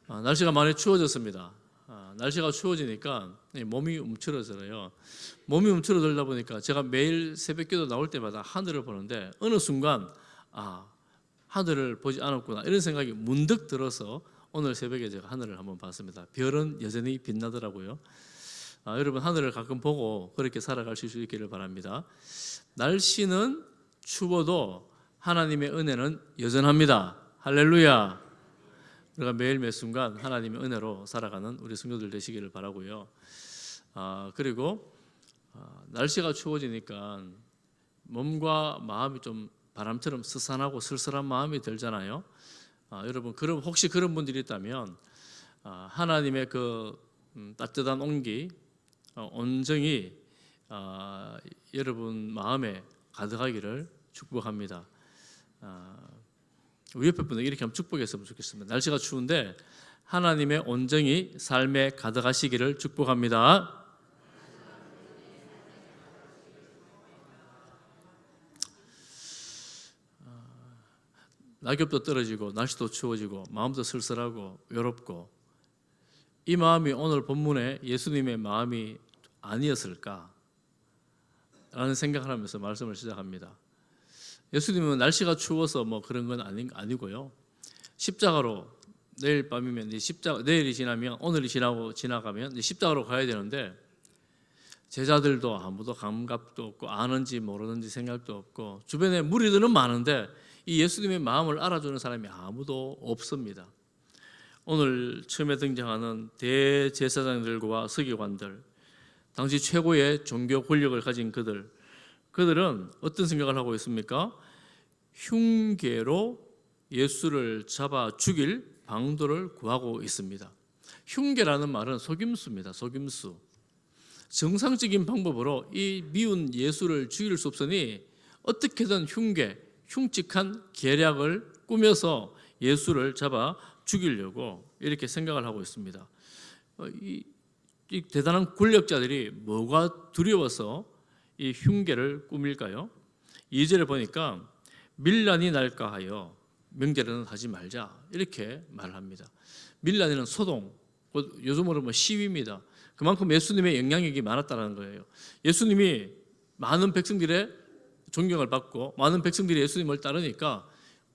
날씨가 많이 추워졌습니다. 날씨가 추워지니까 몸이 움츠러져요. 몸이 움츠러들다 보니까 제가 매일 새벽기도 나올 때마다 하늘을 보는데 어느 순간 하늘을 보지 않았구나 이런 생각이 문득 들어서 오늘 새벽에 제가 하늘을 한번 봤습니다. 별은 여전히 빛나더라고요. 여러분 하늘을 가끔 보고 그렇게 살아가실 수 있기를 바랍니다. 날씨는 추워도 하나님의 은혜는 여전합니다. 할렐루야. 우리가 매일 매 순간 하나님의 은혜로 살아가는 우리 성도들 되시기를 바라고요. 그리고 날씨가 추워지니까 몸과 마음이 좀 바람처럼 스산하고 쓸쓸한 마음이 들잖아요. 여러분 그럼 혹시 그런 분들이 있다면 하나님의 그 따뜻한 온기, 온정이 여러분 마음에 가득하기를 축복합니다. 우리 옆에 분들 이렇게 한번 축복했으면 좋겠습니다. 날씨가 추운데 하나님의 온정이 삶에 가득하시기를 축복합니다. 낙엽도 떨어지고 날씨도 추워지고 마음도 쓸쓸하고 외롭고 이 마음이 오늘 본문에 예수님의 마음이 아니었을까 라는 생각을 하면서 말씀을 시작합니다. 예수님은 날씨가 추워서 뭐 그런 건 아니고요. 십자가로 내일 밤이면 내일이 지나면 오늘이 지나가면 십자가로 가야 되는데 제자들도 아무도 감각도 없고 아는지 모르는지 생각도 없고 주변에 무리들은 많은데 이 예수님의 마음을 알아주는 사람이 아무도 없습니다. 오늘 처음에 등장하는 대제사장들과 서기관들, 당시 최고의 종교 권력을 가진 그들은 어떤 생각을 하고 있습니까? 흉계로 예수를 잡아 죽일 방도를 구하고 있습니다. 흉계라는 말은 속임수입니다. 속임수. 정상적인 방법으로 이 미운 예수를 죽일 수 없으니 어떻게든 흉측한 계략을 꾸며서 예수를 잡아 죽이려고 이렇게 생각을 하고 있습니다. 이 대단한 권력자들이 뭐가 두려워서 이 흉계를 꾸밀까요? 2절에 보니까 밀란이 날까 하여 명제는 하지 말자 이렇게 말합니다. 밀란이는 소동, 요즘으로 뭐 시위입니다. 그만큼 예수님의 영향력이 많았다는 거예요. 예수님이 많은 백성들의 존경을 받고 많은 백성들이 예수님을 따르니까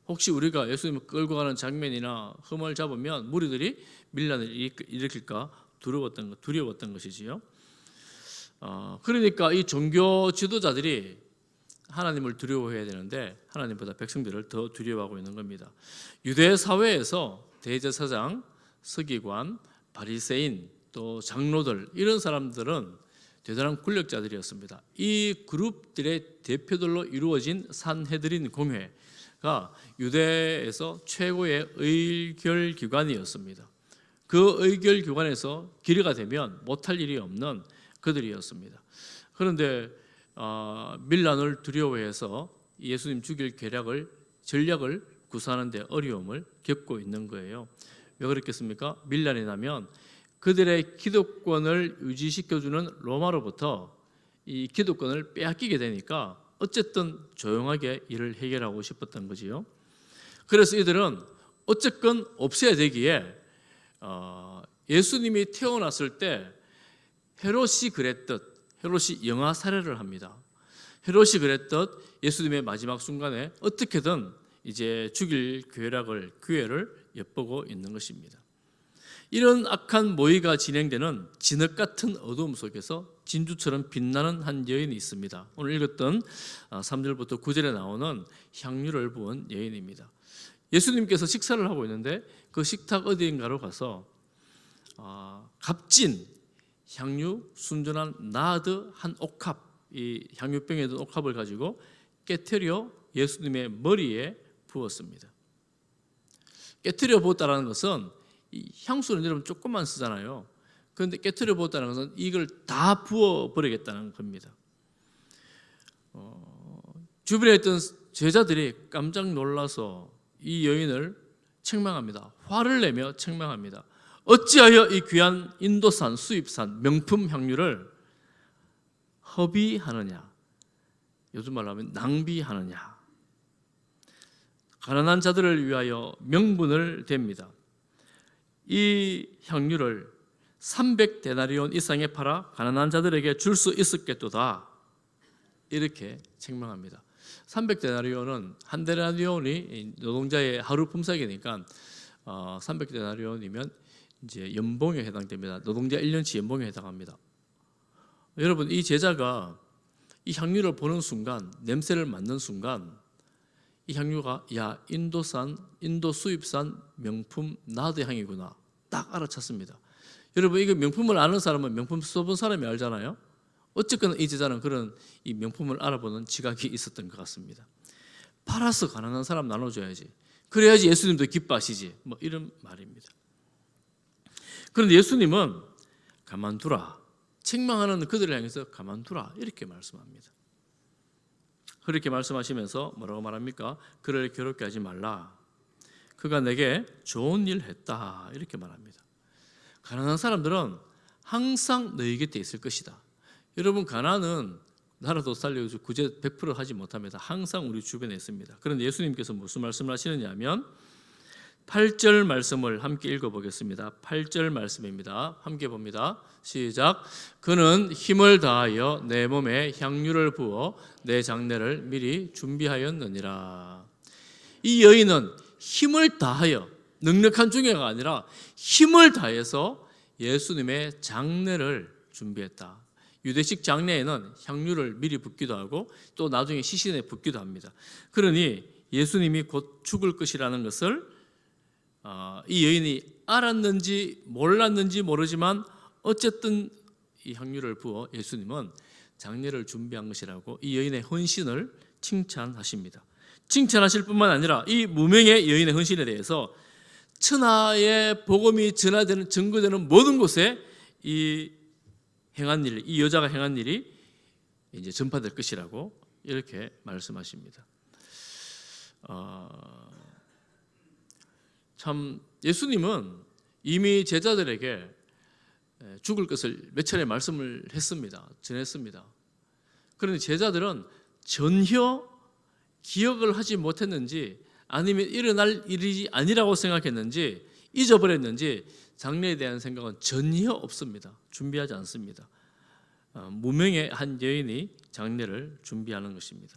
혹시 우리가 예수님을 끌고 가는 장면이나 흠을 잡으면 무리들이 밀란을 일으킬까 두려웠던 것이지요. 그러니까 이 종교 지도자들이 하나님을 두려워해야 되는데 하나님보다 백성들을 더 두려워하고 있는 겁니다. 유대 사회에서 대제사장, 서기관, 바리새인, 또 장로들 이런 사람들은 대단한 권력자들이었습니다. 이 그룹들의 대표들로 이루어진 산헤드린 공회가 유대에서 최고의 의결 기관이었습니다. 그 의결 기관에서 기회가 되면 못할 일이 없는 그들이었습니다. 그런데 밀란을 두려워해서 예수님 죽일 전략을 구사하는 데 어려움을 겪고 있는 거예요. 왜 그렇겠습니까? 밀란이 나면 그들의 기득권을 유지시켜주는 로마로부터 이 기득권을 빼앗기게 되니까 어쨌든 조용하게 일을 해결하고 싶었던 거지요. 그래서 이들은 어쨌건 없애야 되기에 예수님이 태어났을 때 헤롯이 영아 살해를 합니다. 헤롯이 그랬듯 예수님의 마지막 순간에 어떻게든 이제 죽일 기회를 엿보고 있는 것입니다. 이런 악한 모의가 진행되는 진흙 같은 어두움 속에서 진주처럼 빛나는 한 여인이 있습니다. 오늘 읽었던 3절부터 9절에 나오는 향유를 부은 여인입니다. 예수님께서 식사를 하고 있는데 그 식탁 어디인가로 가서 값진 향유, 순전한 나드 한 옥합, 이 향유병에 든 옥합을 가지고 깨트려 예수님의 머리에 부었습니다. 깨트려 부었다는 것은 이 향수는 여러분 조금만 쓰잖아요. 그런데 깨트려 부었다는 것은 이걸 다 부어버리겠다는 겁니다. 주변에 있던 제자들이 깜짝 놀라서 이 여인을 책망합니다. 화를 내며 책망합니다. 어찌하여 이 귀한 인도산 수입산 명품 향유를 허비하느냐, 요즘 말로 하면 낭비하느냐. 가난한 자들을 위하여 명분을 댑니다. 이 향유를 300데나리온 이상에 팔아 가난한 자들에게 줄 수 있었겠도다. 이렇게 책망합니다. 300데나리온은 한 데나리온이 노동자의 하루 품삯이니까 300데나리온이면 이제 연봉에 해당됩니다. 노동자 1년치 연봉에 해당합니다. 여러분, 이 제자가 이 향유를 보는 순간, 냄새를 맡는 순간 이 향유가 인도 수입산 명품 나드 향이구나 딱 알아챘습니다. 여러분, 이거 명품을 아는 사람은 명품 써본 사람이 알잖아요. 어쨌거나 이 제자는 그런 이 명품을 알아보는 지각이 있었던 것 같습니다. 팔아서 가난한 사람 나눠줘야지. 그래야지 예수님도 기뻐하시지. 뭐 이런 말입니다. 그런데 예수님은 가만두라. 책망하는 그들을 향해서 가만두라. 이렇게 말씀합니다. 그렇게 말씀하시면서 뭐라고 말합니까? 그를 괴롭게 하지 말라. 그가 내게 좋은 일 했다. 이렇게 말합니다. 가난한 사람들은 항상 너희 곁에 있을 것이다. 여러분, 가난은 나라도 살려주고 구제 100% 하지 못합니다. 항상 우리 주변에 있습니다. 그런데 예수님께서 무슨 말씀을 하시느냐 하면 8절 말씀을 함께 읽어보겠습니다. 8절 말씀입니다. 함께 봅니다. 시작. 그는 힘을 다하여 내 몸에 향유를 부어 내 장례를 미리 준비하였느니라. 이 여인은 힘을 다하여, 넉넉한 중요가 아니라 힘을 다해서 예수님의 장례를 준비했다. 유대식 장례에는 향유를 미리 붓기도 하고 또 나중에 시신에 붓기도 합니다. 그러니 예수님이 곧 죽을 것이라는 것을 이 여인이 알았는지 몰랐는지 모르지만 어쨌든 이 향유를 부어 예수님은 장례를 준비한 것이라고 이 여인의 헌신을 칭찬하십니다. 칭찬하실 뿐만 아니라 이 무명의 여인의 헌신에 대해서 천하의 복음이 전하되는 증거되는 모든 곳에 이 여자가 행한 일이 이제 전파될 것이라고 이렇게 말씀하십니다. 참 예수님은 이미 제자들에게 죽을 것을 몇 차례 말씀을 했습니다. 전했습니다. 그런데 제자들은 전혀 기억을 하지 못했는지 아니면 일어날 일이 아니라고 생각했는지 잊어버렸는지 장례에 대한 생각은 전혀 없습니다. 준비하지 않습니다. 무명의 한 여인이 장례를 준비하는 것입니다.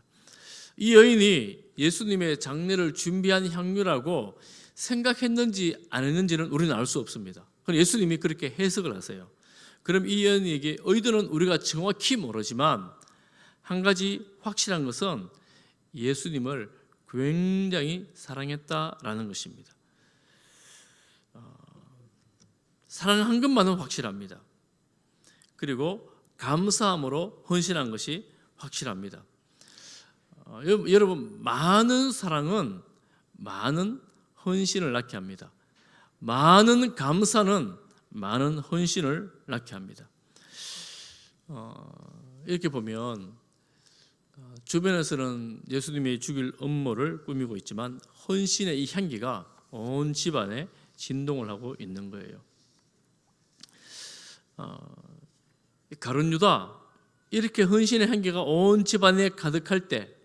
이 여인이 예수님의 장례를 준비한 향유라고 생각했는지 안 했는지는 우리는 알 수 없습니다. 그럼 예수님이 그렇게 해석을 하세요. 그럼 이 여인에게 의도는 우리가 정확히 모르지만 한 가지 확실한 것은 예수님을 굉장히 사랑했다라는 것입니다. 사랑한 것만은 확실합니다. 그리고 감사함으로 헌신한 것이 확실합니다. 여러분, 많은 사랑은 많은 헌신을 낳게 합니다. 많은 감사는 많은 헌신을 낳게 합니다. 이렇게 보면 주변에서는 예수님이 죽일 음모를 꾸미고 있지만 헌신의 이 향기가 온 집안에 진동을 하고 있는 거예요. 가룟 유다, 이렇게 헌신의 향기가 온 집안에 가득할 때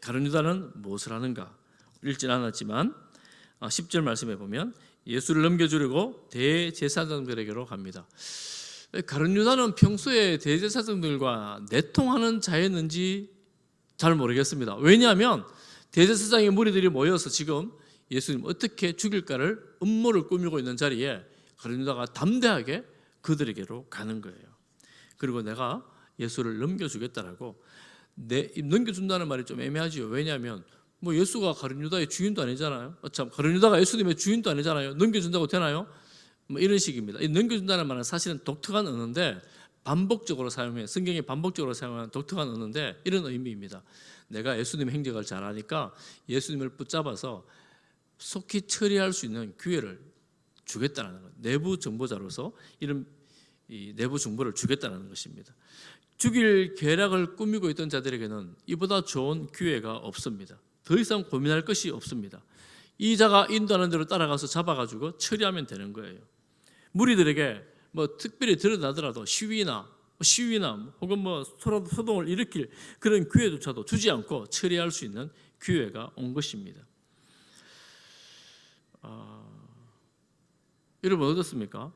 가룟 유다는 무엇을 하는가? 읽진 않았지만 10절 말씀에 보면 예수를 넘겨주려고 대제사장들에게로 갑니다. 가룟 유다는 평소에 대제사장들과 내통하는 자였는지 잘 모르겠습니다. 왜냐하면 대제사장의 무리들이 모여서 지금 예수님 어떻게 죽일까를 음모를 꾸미고 있는 자리에 가룟 유다가 담대하게 그들에게로 가는 거예요. 그리고 내가 예수를 넘겨주겠다라고 넘겨준다는 말이 좀 애매하지요. 왜냐하면 뭐 예수가 가룟 유다의 주인도 아니잖아요. 참, 가룟 유다가 예수님의 주인도 아니잖아요. 넘겨준다고 되나요? 뭐 이런 식입니다. 이 넘겨준다는 말은 사실은 독특한 언어인데 반복적으로 사용해, 성경에 반복적으로 사용하는 독특한 언어인데 이런 의미입니다. 내가 예수님의 행적을 잘 아니까 예수님을 붙잡아서 속히 처리할 수 있는 기회를 주겠다는 것. 내부 정보자로서 이런 이 내부 정보를 주겠다는 것입니다. 죽일 계략을 꾸미고 있던 자들에게는 이보다 좋은 기회가 없습니다. 더 이상 고민할 것이 없습니다. 이 자가 인도하는 대로 따라가서 잡아가지고 처리하면 되는 거예요. 무리들에게 뭐 특별히 드러나더라도 시위나 혹은 뭐 소동을 일으킬 그런 기회조차도 주지 않고 처리할 수 있는 기회가 온 것입니다. 여러분 어떻습니까?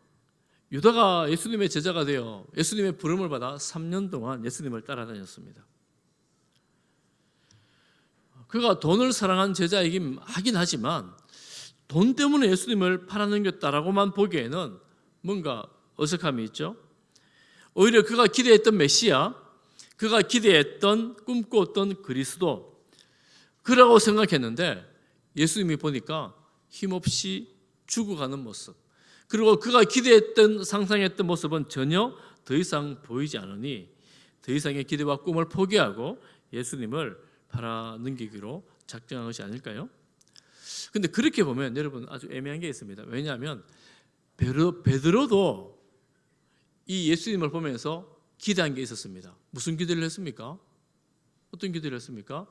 유다가 예수님의 제자가 되어 예수님의 부름을 받아 3년 동안 예수님을 따라다녔습니다. 그가 돈을 사랑한 제자이긴 하긴 하지만 돈 때문에 예수님을 팔아넘겼다라고만 보기에는 뭔가 어색함이 있죠. 오히려 그가 기대했던 메시아, 그가 기대했던 꿈꾸었던 그리스도, 그라고 생각했는데 예수님이 보니까 힘없이 죽어가는 모습, 그리고 그가 기대했던 상상했던 모습은 전혀 더 이상 보이지 않으니 더 이상의 기대와 꿈을 포기하고 예수님을 팔아넘기기로 작정한 것이 아닐까요? 근데 그렇게 보면 여러분 아주 애매한 게 있습니다. 왜냐하면 베드로도 이 예수님을 보면서 기대한 게 있었습니다. 무슨 기대를 했습니까? 어떤 기대를 했습니까?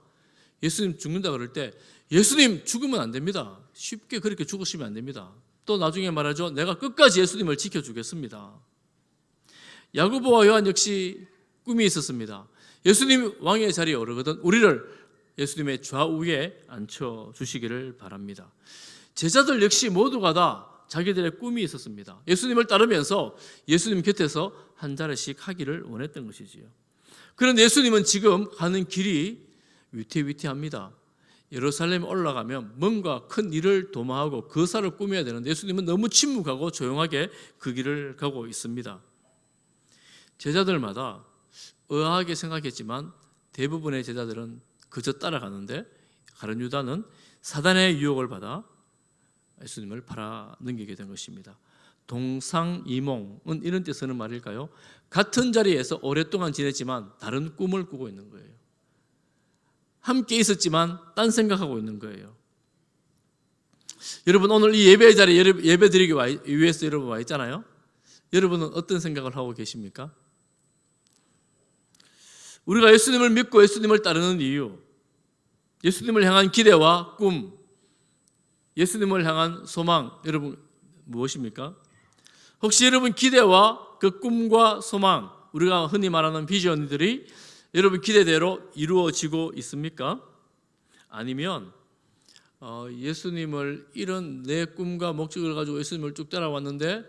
예수님 죽는다 그럴 때 예수님 죽으면 안 됩니다. 쉽게 그렇게 죽으시면 안 됩니다. 또 나중에 말하죠. 내가 끝까지 예수님을 지켜주겠습니다. 야고보와 요한 역시 꿈이 있었습니다. 예수님 왕의 자리에 오르거든 우리를 예수님의 좌우에 앉혀주시기를 바랍니다. 제자들 역시 모두가 다 자기들의 꿈이 있었습니다. 예수님을 따르면서 예수님 곁에서 한 자리씩 하기를 원했던 것이지요. 그런데 예수님은 지금 가는 길이 위태위태합니다. 예루살렘에 올라가면 뭔가 큰 일을 도모하고 거사를 꾸며야 되는데 예수님은 너무 침묵하고 조용하게 그 길을 가고 있습니다. 제자들마다 의아하게 생각했지만 대부분의 제자들은 그저 따라가는데 가룟 유다는 사단의 유혹을 받아 예수님을 팔아넘기게 된 것입니다. 동상이몽은 이런 뜻으로 말일까요? 같은 자리에서 오랫동안 지냈지만 다른 꿈을 꾸고 있는 거예요. 함께 있었지만 딴 생각하고 있는 거예요. 여러분 오늘 이 예배의 자리에 예배 드리기 위해서 여러분 와 있잖아요. 여러분은 어떤 생각을 하고 계십니까? 우리가 예수님을 믿고 예수님을 따르는 이유, 예수님을 향한 기대와 꿈, 예수님을 향한 소망, 여러분 무엇입니까? 혹시 여러분 기대와 그 꿈과 소망, 우리가 흔히 말하는 비전들이 여러분 기대대로 이루어지고 있습니까? 아니면 예수님을 이런 내 꿈과 목적을 가지고 예수님을 쭉 따라왔는데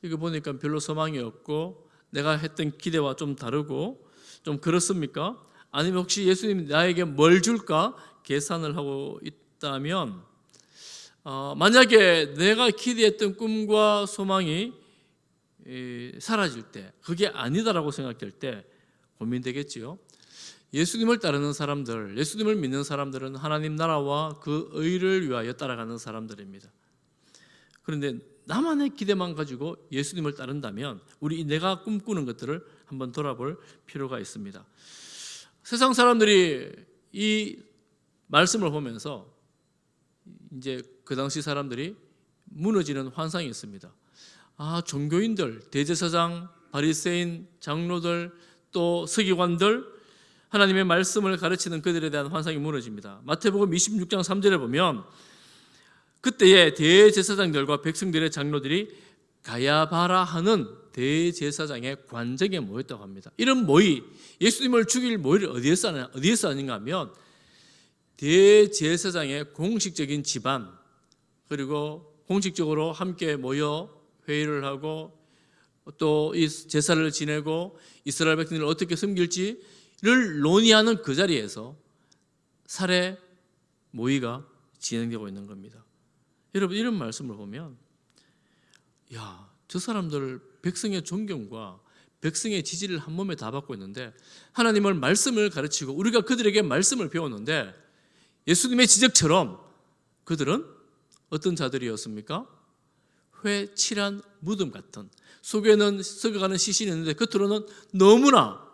이거 보니까 별로 소망이 없고 내가 했던 기대와 좀 다르고 좀 그렇습니까? 아니면 혹시 예수님이 나에게 뭘 줄까 계산을 하고 있다면 만약에 내가 기대했던 꿈과 소망이 사라질 때 그게 아니다라고 생각될 때 고민되겠지요. 예수님을 따르는 사람들, 예수님을 믿는 사람들은 하나님 나라와 그 의를 위하여 따라가는 사람들입니다. 그런데 나만의 기대만 가지고 예수님을 따른다면 내가 꿈꾸는 것들을 한번 돌아볼 필요가 있습니다. 세상 사람들이 이 말씀을 보면서 이제 그 당시 사람들이 무너지는 환상이 있습니다. 종교인들, 대제사장, 바리새인, 장로들, 또 서기관들, 하나님의 말씀을 가르치는 그들에 대한 환상이 무너집니다. 마태복음 26장 3절에 보면 그때에 대제사장들과 백성들의 장로들이 가야바라 하는 대제사장의 관정에 모였다고 합니다. 이런 모의, 예수님을 죽일 모의를 어디에서 하는가 하면 대제사장의 공식적인 집안, 그리고 공식적으로 함께 모여 회의를 하고 또 이 제사를 지내고 이스라엘 백성들을 어떻게 섬길지를 논의하는 그 자리에서 살해 모의가 진행되고 있는 겁니다. 여러분 이런 말씀을 보면 저 사람들 백성의 존경과 백성의 지지를 한 몸에 다 받고 있는데 하나님을 말씀을 가르치고 우리가 그들에게 말씀을 배웠는데 예수님의 지적처럼 그들은 어떤 자들이었습니까? 회칠한 무덤 같은, 속에는 썩어가는 시신이 있는데 겉으로는 너무나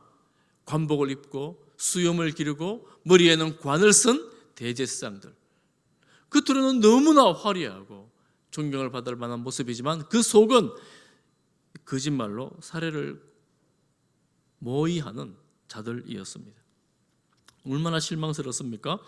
관복을 입고 수염을 기르고 머리에는 관을 쓴 대제사장들, 겉으로는 너무나 화려하고 존경을 받을 만한 모습이지만 그 속은 거짓말로 살해를 모의하는 자들이었습니다. 얼마나 실망스럽습니까?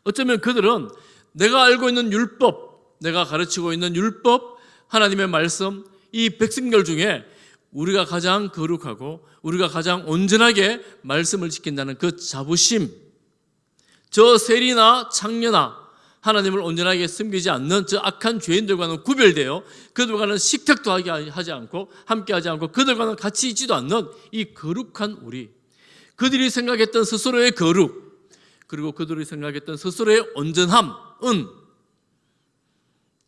어쩌면 그들은 내가 알고 있는 율법, 내가 가르치고 있는 율법, 하나님의 말씀, 이 백성들 중에 우리가 가장 거룩하고 우리가 가장 온전하게 말씀을 지킨다는 그 자부심, 저 세리나 창녀나 하나님을 온전하게 섬기지 않는 저 악한 죄인들과는 구별되어 그들과는 식탁도 하지 않고 함께하지 않고 그들과는 같이 있지도 않는 이 거룩한 우리, 그들이 생각했던 스스로의 거룩, 그리고 그들이 생각했던 스스로의 온전함은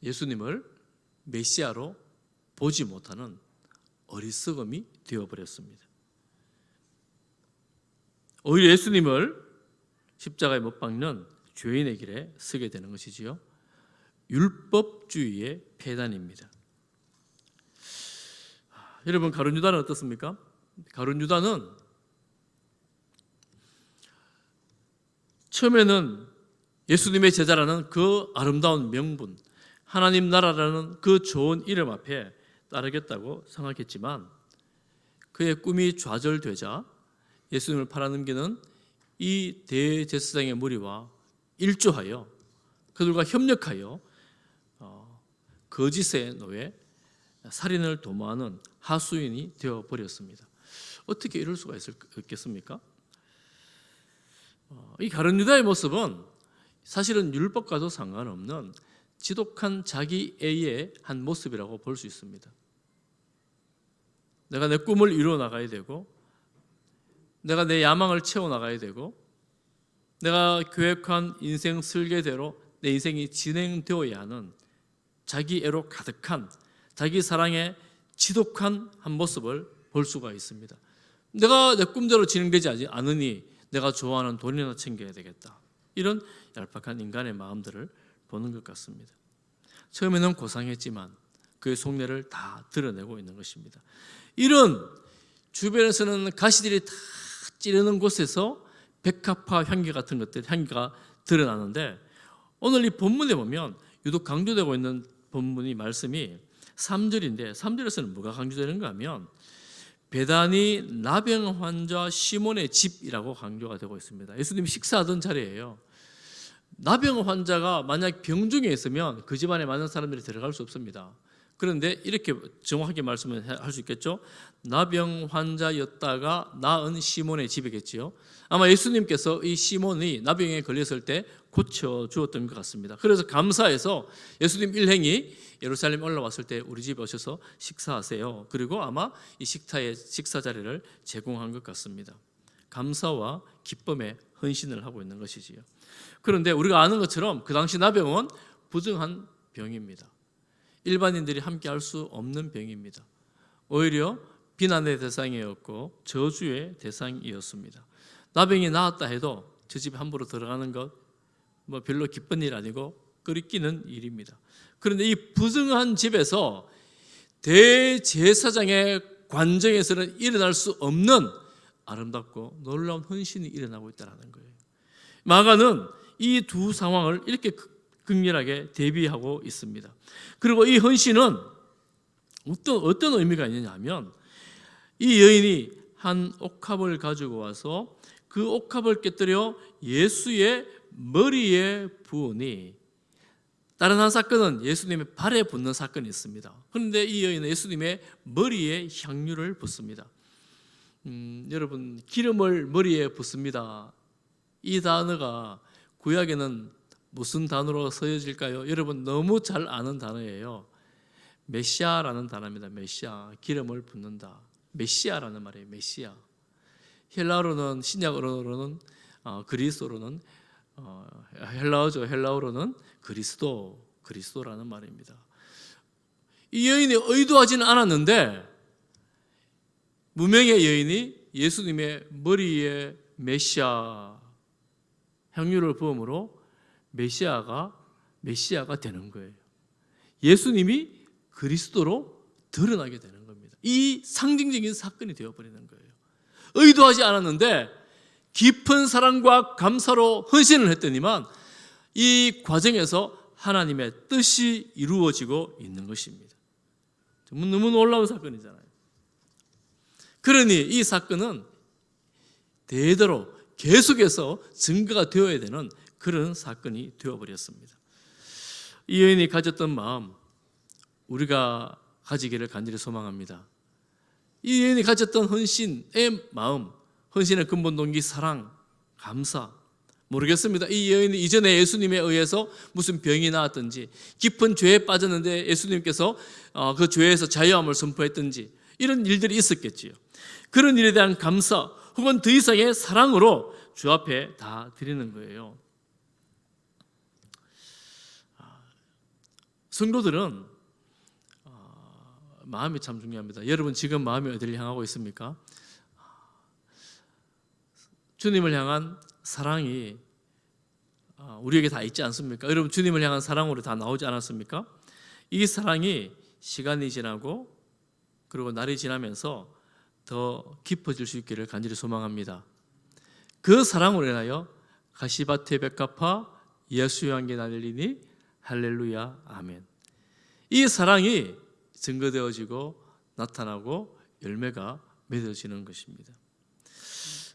예수님을 메시아로 보지 못하는 어리석음이 되어버렸습니다. 오히려 예수님을 십자가에 못 박는 죄인의 길에 서게 되는 것이지요. 율법주의의 폐단입니다. 여러분, 가룟 유다는 어떻습니까? 가룟 유다는 처음에는 예수님의 제자라는 그 아름다운 명분, 하나님 나라라는 그 좋은 이름 앞에 따르겠다고 생각했지만 그의 꿈이 좌절되자 예수님을 팔아넘기는 이 대제사장의 무리와 일조하여 그들과 협력하여 거짓에 노예 살인을 도모하는 하수인이 되어버렸습니다. 어떻게 이럴 수가 있겠습니까? 이 가룟 유다의 모습은 사실은 율법과도 상관없는 지독한 자기애의 한 모습이라고 볼 수 있습니다. 내가 내 꿈을 이루어 나가야 되고, 내가 내 야망을 채워 나가야 되고, 내가 계획한 인생 설계대로 내 인생이 진행되어야 하는 자기애로 가득한 자기 사랑의 지독한 한 모습을 볼 수가 있습니다. 내가 내 꿈대로 진행되지 않으니 내가 좋아하는 돈이나 챙겨야 되겠다. 이런 얄팍한 인간의 마음들을 보는 것 같습니다. 처음에는 고상했지만 그의 속내를 다 드러내고 있는 것입니다. 이런 주변에서는 가시들이 다 찌르는 곳에서 백합화 향기 같은 것들, 향기가 드러나는데 오늘 이 본문에 보면 유독 강조되고 있는 본문이 말씀이 3절인데 3절에서는 뭐가 강조되는가 하면 베다니 나병 환자 시몬의 집이라고 강조가 되고 있습니다. 예수님이 식사하던 자리예요. 나병 환자가 만약 병중에 있으면 그 집안에 많은 사람들이 들어갈 수 없습니다. 그런데 이렇게 정확하게 말씀을 할 수 있겠죠. 나병 환자였다가 나은 시몬의 집이겠지요. 아마 예수님께서 이 시몬이 나병에 걸렸을 때 고쳐주었던 것 같습니다. 그래서 감사해서 예수님 일행이 예루살렘 올라왔을 때 우리 집에 오셔서 식사하세요. 그리고 아마 이 식탁의 식사 자리를 제공한 것 같습니다. 감사와 기쁨의 헌신을 하고 있는 것이지요. 그런데 우리가 아는 것처럼 그 당시 나병은 부정한 병입니다. 일반인들이 함께 할 수 없는 병입니다. 오히려 비난의 대상이었고 저주의 대상이었습니다. 나병이 나았다 해도 저 집에 함부로 들어가는 것 별로 기쁜 일 아니고 끓이끼는 일입니다. 그런데 이 부정한 집에서 대제사장의 관정에서는 일어날 수 없는 아름답고 놀라운 헌신이 일어나고 있다는 거예요. 마가는 이 두 상황을 이렇게 극렬하게 대비하고 있습니다. 그리고 이 헌신은 어떤 의미가 있느냐 하면 이 여인이 한 옥합을 가지고 와서 그 옥합을 깨뜨려 예수의 머리에 부으니, 다른 한 사건은 예수님의 발에 붓는 사건이 있습니다. 그런데 이 여인은 예수님의 머리에 향유를 붓습니다. 여러분, 기름을 머리에 붓습니다. 이 단어가 구약에는 무슨 단어로 쓰여질까요? 여러분 너무 잘 아는 단어예요. 메시아라는 단어입니다. 메시아, 기름을 붓는다. 메시아라는 말이에요. 메시아. 헬라어로는, 신약어로는, 그리스어로는, 헬라어죠. 헬라어로는 그리스도라는 말입니다. 이 여인이 의도하지는 않았는데 무명의 여인이 예수님의 머리에 메시아 향유를 부음으로 메시아가 되는 거예요. 예수님이 그리스도로 드러나게 되는 겁니다. 이 상징적인 사건이 되어버리는 거예요. 의도하지 않았는데 깊은 사랑과 감사로 헌신을 했더니만 이 과정에서 하나님의 뜻이 이루어지고 있는 것입니다. 너무 놀라운 사건이잖아요. 그러니 이 사건은 대대로 계속해서 증거가 되어야 되는 그런 사건이 되어버렸습니다. 이 여인이 가졌던 마음, 우리가 가지기를 간절히 소망합니다. 이 여인이 가졌던 헌신의 마음, 헌신의 근본 동기, 사랑, 감사, 모르겠습니다. 이 여인이 이전에 예수님에 의해서 무슨 병이 나왔든지 깊은 죄에 빠졌는데 예수님께서 그 죄에서 자유함을 선포했든지 이런 일들이 있었겠지요. 그런 일에 대한 감사 혹은 더 이상의 사랑으로 주 앞에 다 드리는 거예요. 성도들은 마음이 참 중요합니다. 여러분 지금 마음이 어디를 향하고 있습니까? 주님을 향한 사랑이 우리에게 다 있지 않습니까? 여러분 주님을 향한 사랑으로 다 나오지 않았습니까? 이 사랑이 시간이 지나고 그리고 날이 지나면서 더 깊어질 수 있기를 간절히 소망합니다. 그 사랑으로 인하여 가시밭에 백합화 예수의 향기 날리니 할렐루야 아멘. 이 사랑이 증거되어지고 나타나고 열매가 맺어지는 것입니다.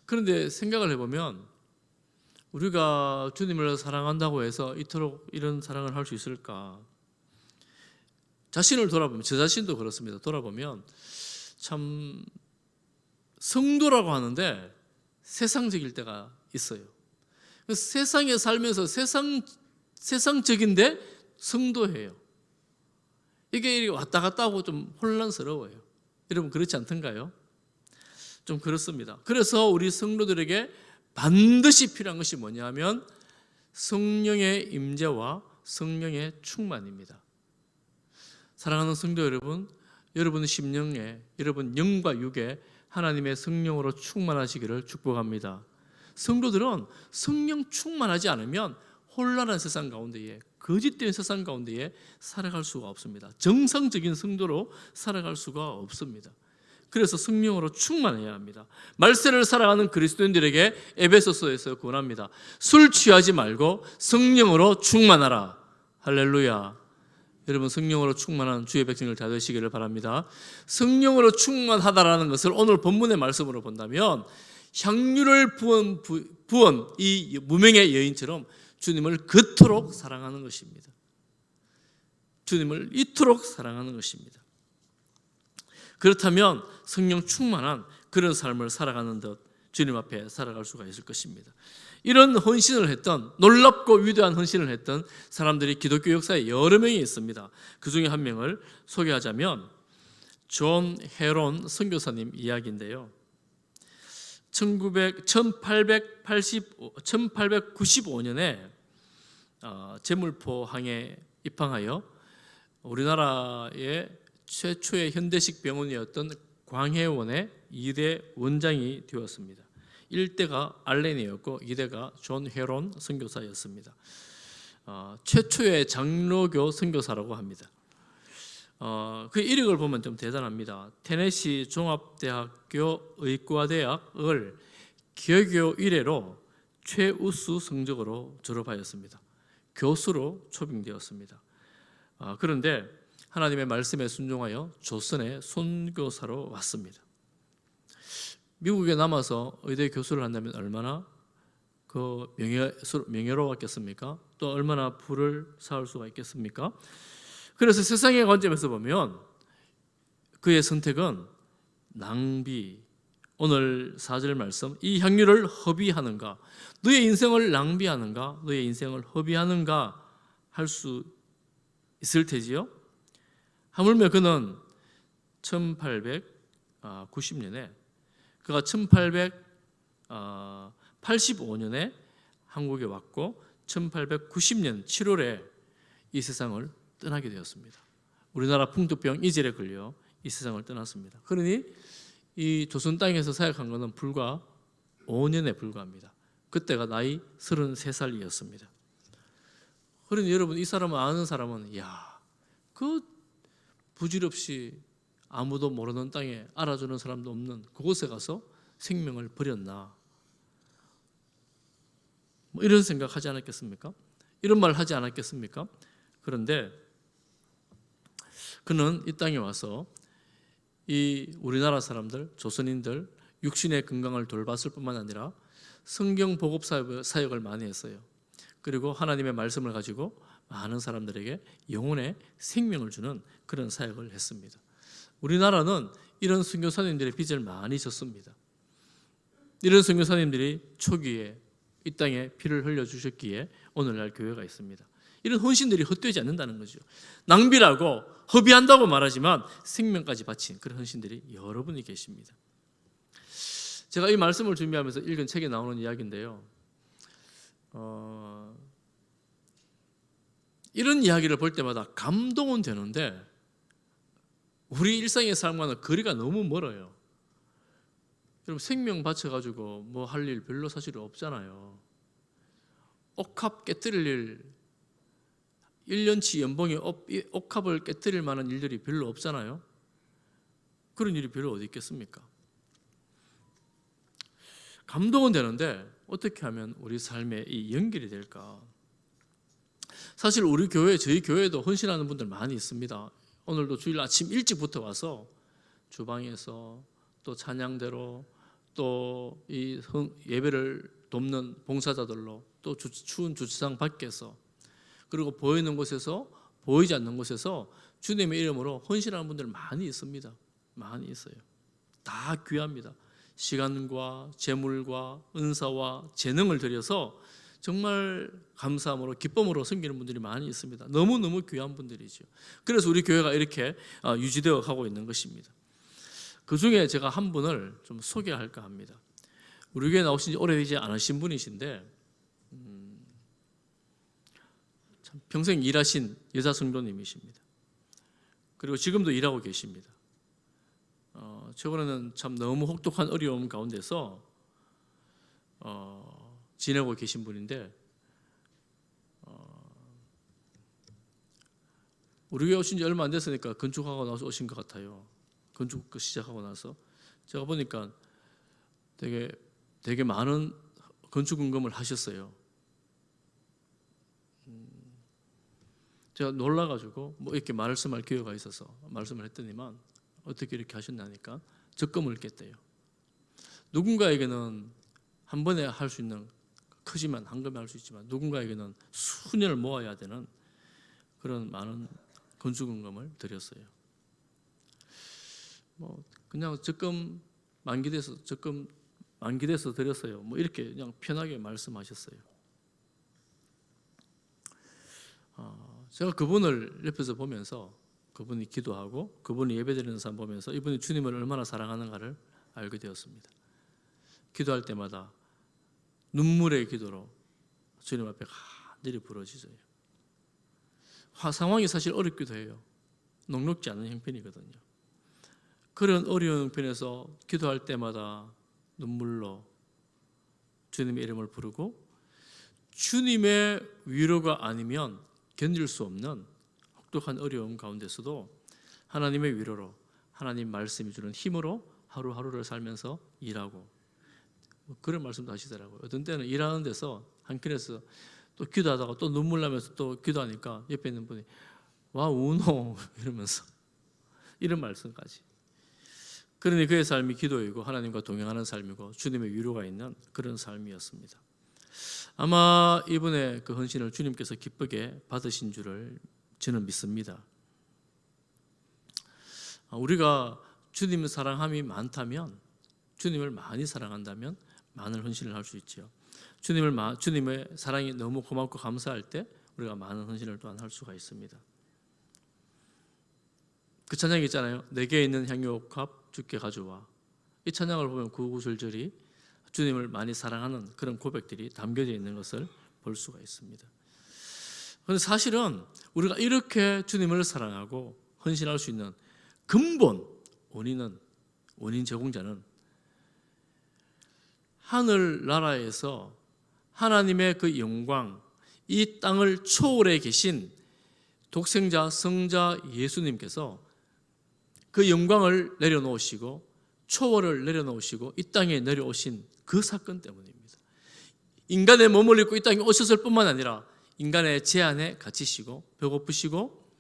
그런데 생각을 해보면 우리가 주님을 사랑한다고 해서 이토록 이런 사랑을 할 수 있을까? 자신을 돌아보면, 저 자신도 그렇습니다. 돌아보면 참 성도라고 하는데 세상적일 때가 있어요. 세상에 살면서 세상적인데 성도예요. 이게 왔다 갔다 하고 좀 혼란스러워요. 여러분 그렇지 않던가요? 좀 그렇습니다. 그래서 우리 성도들에게 반드시 필요한 것이 뭐냐면 성령의 임재와 성령의 충만입니다. 사랑하는 성도 여러분, 여러분 심령에, 여러분 영과 육에 하나님의 성령으로 충만하시기를 축복합니다. 성도들은 성령 충만하지 않으면 혼란한 세상 가운데에, 거짓된 세상 가운데에 살아갈 수가 없습니다. 정상적인 성도로 살아갈 수가 없습니다. 그래서 성령으로 충만해야 합니다. 말세를 살아가는 그리스도인들에게 에베소서에서 권합니다. 술 취하지 말고 성령으로 충만하라. 할렐루야. 여러분 성령으로 충만한 주의 백성들 다 되시기를 바랍니다. 성령으로 충만하다라는 것을 오늘 본문의 말씀으로 본다면 향유를 부은 이 무명의 여인처럼 주님을 그토록 사랑하는 것입니다. 주님을 이토록 사랑하는 것입니다. 그렇다면 성령 충만한 그런 삶을 살아가는 듯 주님 앞에 살아갈 수가 있을 것입니다. 이런 헌신을 했던, 놀랍고 위대한 헌신을 했던 사람들이 기독교 역사에 여러 명이 있습니다. 그 중에 한 명을 소개하자면 존 헤론 선교사님 이야기인데요. 1895년에 제물포항에 입항하여 우리나라의 최초의 현대식 병원이었던 광해원의 2대 원장이 되었습니다. 1대가 알렌이었고 2대가 존 헤론 선교사였습니다. 최초의 장로교 선교사라고 합니다. 그 이력을 보면 좀 대단합니다. 테네시 종합대학교 의과대학을 개교 이래로 최우수 성적으로 졸업하였습니다. 교수로 초빙되었습니다. 그런데 하나님의 말씀에 순종하여 조선의 선교사로 왔습니다. 미국에 남아서 의대 교수를 한다면 얼마나 그 명예로웠겠습니까? 또 얼마나 부를 쌓을 수가 있겠습니까? 그래서 세상의 관점에서 보면 그의 선택은 낭비, 오늘 4절 말씀, 이 향유를 허비하는가, 너의 인생을 낭비하는가, 너의 인생을 허비하는가 할 수 있을 테지요. 하물며 그는 1890년에 그가 1885년에 한국에 왔고 1890년 7월에 이 세상을 떠나게 되었습니다. 우리나라 풍토병 이절에 걸려 이 세상을 떠났습니다. 그러니 이 조선 땅에서 사역한 것은 불과 5년에 불과합니다. 그때가 나이 33살이었습니다. 그러니 여러분 이 사람을 아는 사람은 그 부질없이 아무도 모르는 땅에 알아주는 사람도 없는 그곳에 가서 생명을 버렸나, 뭐 이런 생각하지 않았겠습니까? 이런 말 하지 않았겠습니까? 그런데 그는 이 땅에 와서 이 우리나라 사람들, 조선인들 육신의 건강을 돌봤을 뿐만 아니라 성경 복음 사역을 많이 했어요. 그리고 하나님의 말씀을 가지고 많은 사람들에게 영혼의 생명을 주는 그런 사역을 했습니다. 우리나라는 이런 선교사님들의 빚을 많이 졌습니다. 이런 선교사님들이 초기에 이 땅에 피를 흘려주셨기에 오늘날 교회가 있습니다. 이런 헌신들이 헛되지 않는다는 거죠. 낭비라고 허비한다고 말하지만 생명까지 바친 그런 헌신들이 여러분이 계십니다. 제가 이 말씀을 준비하면서 읽은 책에 나오는 이야기인데요. 이런 이야기를 볼 때마다 감동은 되는데 우리 일상의 삶과는 거리가 너무 멀어요. 여러분 생명 바쳐가지고 뭐 할 일 별로 사실 없잖아요. 옥합 깨뜨릴 일 1년치 연봉에 옥합을 깨뜨릴 만한 일들이 별로 없잖아요. 그런 일이 별로 어디 있겠습니까? 감동은 되는데 어떻게 하면 우리 삶에 이 연결이 될까? 사실 우리 교회, 저희 교회도 헌신하는 분들 많이 있습니다. 오늘도 주일 아침 일찍부터 와서 주방에서 또 찬양대로 또 이 예배를 돕는 봉사자들로 또 추운 주차장 밖에서 그리고 보이는 곳에서 보이지 않는 곳에서 주님의 이름으로 헌신하는 분들 많이 있습니다. 많이 있어요. 다 귀합니다. 시간과 재물과 은사와 재능을 들여서 정말 감사함으로 기쁨으로 섬기는 분들이 많이 있습니다. 너무너무 귀한 분들이죠. 그래서 우리 교회가 이렇게 유지되어 가고 있는 것입니다. 그 중에 제가 한 분을 좀 소개할까 합니다. 우리 교회 나오신 지 오래되지 않으신 분이신데 참 평생 일하신 여자 성도님이십니다. 그리고 지금도 일하고 계십니다. 최근에는 참 너무 혹독한 어려움 가운데서 지내고 계신 분인데 우리 교회 오신 지 얼마 안 됐으니까 건축하고 나서 오신 것 같아요. 건축 시작하고 나서 제가 보니까 되게 많은 건축금을 하셨어요. 제가 놀라가지고 뭐 이렇게 말씀할 기회가 있어서 말씀을 했더니만 어떻게 이렇게 하셨나니까 적금을 깼대요. 누군가에게는 한 번에 할 수 있는 크지만 한꺼번에 할 수 있지만 누군가에게는 수년을 모아야 되는 그런 많은 건축금을 드렸어요. 뭐 그냥 적금 만기돼서 드렸어요. 뭐 이렇게 그냥 편하게 말씀하셨어요. 제가 그분을 옆에서 보면서 그분이 기도하고 그분이 예배드리는 삶 보면서 이분이 주님을 얼마나 사랑하는가를 알게 되었습니다. 기도할 때마다 눈물의 기도로 주님 앞에 간절히 부르짖어요. 상황이 사실 어렵기도 해요. 녹록지 않은 형편이거든요. 그런 어려운 형편에서 기도할 때마다 눈물로 주님의 이름을 부르고 주님의 위로가 아니면 견딜 수 없는 혹독한 어려움 가운데서도 하나님의 위로로 하나님 말씀이 주는 힘으로 하루하루를 살면서 일하고 그런 말씀도 하시더라고요. 어떤 때는 일하는 데서 한켠에서 또 기도하다가 또 눈물 나면서 또 기도하니까 옆에 있는 분이 와 우노 이러면서 이런 말씀까지. 그러니 그의 삶이 기도이고 하나님과 동행하는 삶이고 주님의 위로가 있는 그런 삶이었습니다. 아마 이분의 그 헌신을 주님께서 기쁘게 받으신 줄을 저는 믿습니다. 우리가 주님의 사랑함이 많다면, 주님을 많이 사랑한다면 많은 헌신을 할 수 있죠. 주님의 사랑이 너무 고맙고 감사할 때 우리가 많은 헌신을 또한 할 수가 있습니다. 그 찬양이 있잖아요. 내게 있는 향유옥합 주께 가져와. 이 찬양을 보면 구구절절히 주님을 많이 사랑하는 그런 고백들이 담겨져 있는 것을 볼 수가 있습니다. 그런데 사실은 우리가 이렇게 주님을 사랑하고 헌신할 수 있는 근본 원인 제공자는 하늘나라에서 하나님의 그 영광, 이 땅을 초월해 계신 독생자 성자 예수님께서 그 영광을 내려놓으시고 초월을 내려놓으시고 이 땅에 내려오신 그 사건 때문입니다. 인간의 몸을 입고 이 땅에 오셨을 뿐만 아니라 인간의 제한에 갇히시고 배고프시고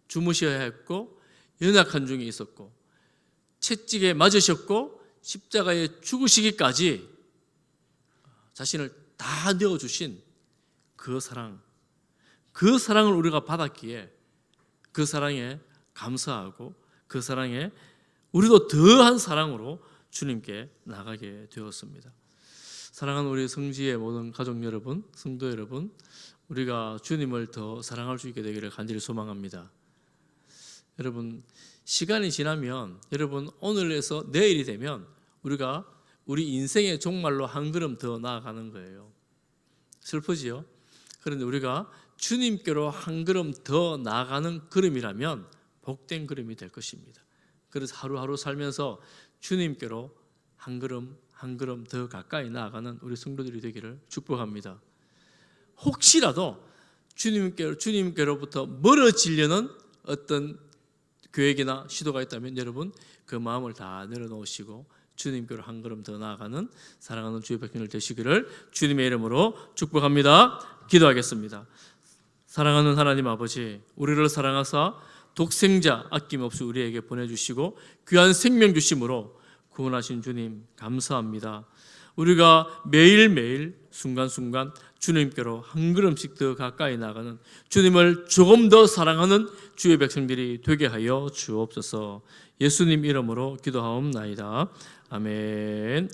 주무셔야 했고 연약한 중에 있었고 채찍에 맞으셨고 십자가에 죽으시기까지 자신을 다 내어주신 그 사랑을 우리가 받았기에 그 사랑에 감사하고 그 사랑에 우리도 더한 사랑으로 주님께 나가게 되었습니다. 사랑하는 우리 성지의 모든 가족 여러분, 성도 여러분, 우리가 주님을 더 사랑할 수 있게 되기를 간절히 소망합니다. 여러분, 시간이 지나면 여러분 오늘에서 내일이 되면 우리가 우리 인생의 종말로 한 걸음 더 나아가는 거예요. 슬프지요? 그런데 우리가 주님께로 한 걸음 더 나아가는 걸음이라면 복된 걸음이 될 것입니다. 그래서 하루하루 살면서 주님께로 한 걸음 한 걸음 더 가까이 나아가는 우리 성도들이 되기를 축복합니다. 혹시라도 주님께로부터 멀어지려는 어떤 계획이나 시도가 있다면 여러분 그 마음을 다 내려놓으시고 주님께로 한 걸음 더 나아가는 사랑하는 주의 백성들 되시기를 주님의 이름으로 축복합니다. 기도하겠습니다. 사랑하는 하나님 아버지, 우리를 사랑하사 독생자 아낌없이 우리에게 보내주시고 귀한 생명 주심으로 구원하신 주님 감사합니다. 우리가 매일매일 순간순간 주님께로 한 걸음씩 더 가까이 나가는 주님을 조금 더 사랑하는 주의 백성들이 되게 하여 주옵소서. 예수님 이름으로 기도하옵나이다. 아멘.